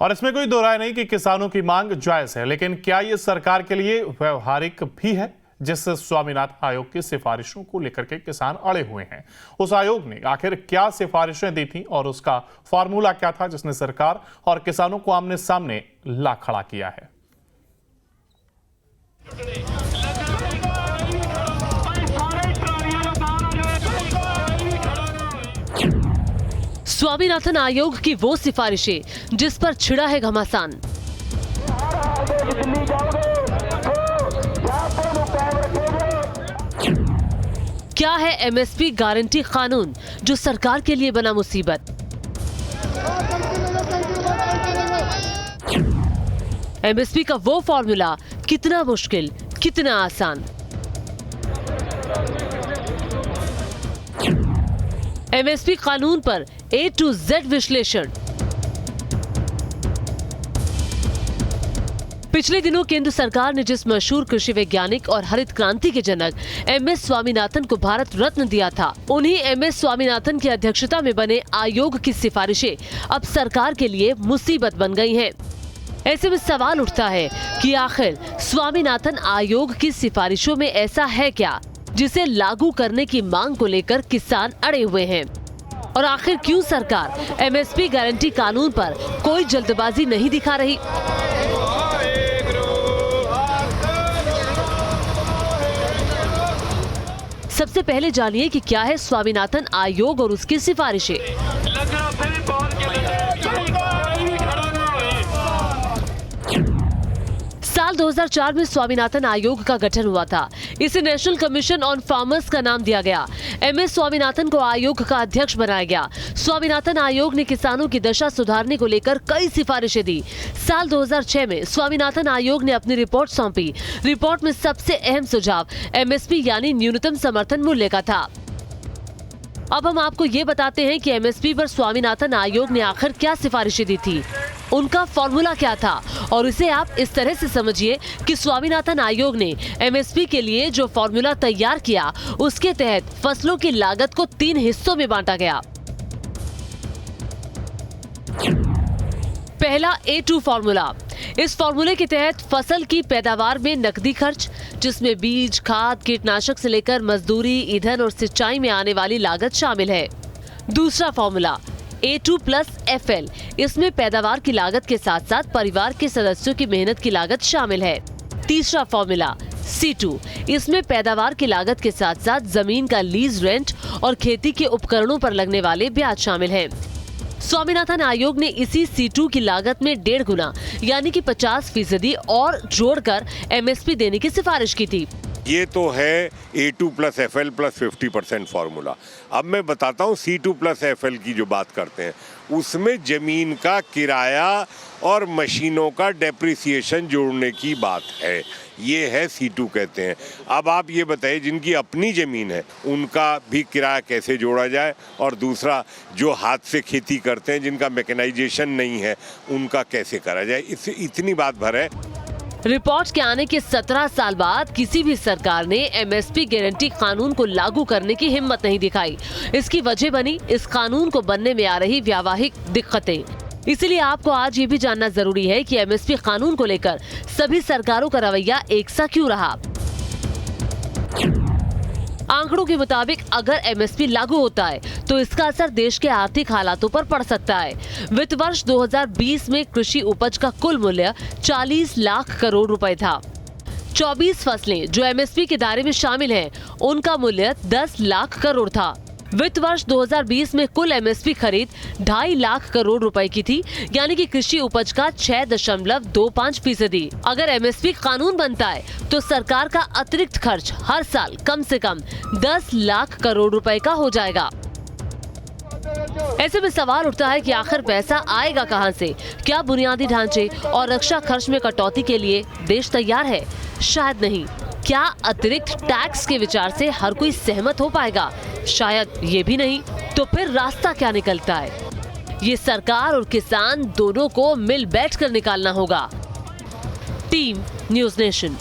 और इसमें कोई दो राय नहीं कि किसानों की मांग जायज है, लेकिन क्या ये सरकार के लिए व्यवहारिक भी है? जिस स्वामीनाथन आयोग की सिफारिशों को लेकर के किसान अड़े हुए हैं, उस आयोग ने आखिर क्या सिफारिशें दी थी और उसका फॉर्मूला क्या था जिसने सरकार और किसानों को आमने सामने ला खड़ा किया है? स्वामीनाथन आयोग की वो सिफारिशें जिस पर छिड़ा है घमासान। क्या है एमएसपी गारंटी कानून जो सरकार के लिए बना मुसीबत? एमएसपी का वो फॉर्मूला कितना मुश्किल, कितना आसान? एमएसपी कानून पर A to Z विश्लेषण। पिछले दिनों केंद्र सरकार ने जिस मशहूर कृषि वैज्ञानिक और हरित क्रांति के जनक MS स्वामीनाथन को भारत रत्न दिया था, उन्हीं MS स्वामीनाथन की अध्यक्षता में बने आयोग की सिफारिशें अब सरकार के लिए मुसीबत बन गई हैं। ऐसे में सवाल उठता है कि आखिर स्वामीनाथन आयोग की सिफारिशों में ऐसा है क्या जिसे लागू करने की मांग को लेकर किसान अड़े हुए हैं, और आखिर क्यों सरकार एमएसपी गारंटी कानून पर कोई जल्दबाजी नहीं दिखा रही? सबसे पहले जानिए कि क्या है स्वामीनाथन आयोग और उसकी सिफारिशें। साल 2004 में स्वामीनाथन आयोग का गठन हुआ था। इसे नेशनल कमीशन ऑन फार्मर्स का नाम दिया गया। MS स्वामीनाथन को आयोग का अध्यक्ष बनाया गया। स्वामीनाथन आयोग ने किसानों की दशा सुधारने को लेकर कई सिफारिशें दी। साल 2006 में स्वामीनाथन आयोग ने अपनी रिपोर्ट सौंपी। रिपोर्ट में सबसे अहम सुझाव MSP यानी न्यूनतम समर्थन मूल्य का था। अब हम आपको ये बताते हैं कि MSP पर स्वामीनाथन आयोग ने आखिर क्या सिफारिशें दी थी, उनका फॉर्मूला क्या था, और इसे आप इस तरह से समझिए कि स्वामीनाथन आयोग ने MSP के लिए जो फॉर्मूला तैयार किया उसके तहत फसलों की लागत को 3 हिस्सों में बांटा गया। पहला A2 फॉर्मूला। इस फॉर्मूले के तहत फसल की पैदावार में नकदी खर्च, जिसमें बीज, खाद, कीटनाशक से लेकर मजदूरी, ईंधन और सिंचाई में आने वाली लागत शामिल है। दूसरा फॉर्मूला A2+FL। इसमें पैदावार की लागत के साथ साथ परिवार के सदस्यों की मेहनत की लागत शामिल है। तीसरा फॉर्मूला C2। इसमें पैदावार की लागत के साथ साथ जमीन का लीज रेंट और खेती के उपकरणों पर लगने वाले ब्याज शामिल हैं। स्वामीनाथन आयोग ने इसी C2 की लागत में 1.5 गुना यानी कि 50% और जोड़कर MSP देने की सिफारिश की थी। ये तो है A2+FL + 50% फार्मूला। अब मैं बताता हूँ C2+FL की जो बात करते हैं उसमें जमीन का किराया और मशीनों का डेप्रिसिएशन जोड़ने की बात है। ये है C2 कहते हैं। अब आप ये बताइए जिनकी अपनी ज़मीन है उनका भी किराया कैसे जोड़ा जाए, और दूसरा जो हाथ से खेती करते हैं जिनका मैकेनाइजेशन नहीं है उनका कैसे करा जाए। इससे इतनी बात भर है। रिपोर्ट के आने के 17 साल बाद किसी भी सरकार ने MSP गारंटी कानून को लागू करने की हिम्मत नहीं दिखाई। इसकी वजह बनी इस कानून को बनने में आ रही व्यावहारिक दिक्कतें। इसीलिए आपको आज ये भी जानना जरूरी है कि MSP कानून को लेकर सभी सरकारों का रवैया एक सा क्यों रहा। आंकड़ों के मुताबिक अगर MSP लागू होता है तो इसका असर देश के आर्थिक हालातों पर पड़ सकता है। वित्त वर्ष 2020 में कृषि उपज का कुल मूल्य 40 लाख करोड़ रुपए था। 24 फसलें जो MSP के दायरे में शामिल हैं, उनका मूल्य 10 लाख करोड़ था। वित्त वर्ष 2020 में कुल MSP खरीद 2.5 लाख करोड़ रुपए की थी, यानी कि कृषि उपज का 6.25%। अगर MSP कानून बनता है तो सरकार का अतिरिक्त खर्च हर साल कम से कम 10 लाख करोड़ रुपए का हो जाएगा। ऐसे में सवाल उठता है कि आखिर पैसा आएगा कहां से? क्या बुनियादी ढांचे और रक्षा खर्च में कटौती के लिए देश तैयार है? शायद नहीं। क्या अतिरिक्त टैक्स के विचार से हर कोई सहमत हो पाएगा? शायद ये भी नहीं। तो फिर रास्ता क्या निकलता है? ये सरकार और किसान दोनों को मिल बैठकर निकालना होगा। Team news nation.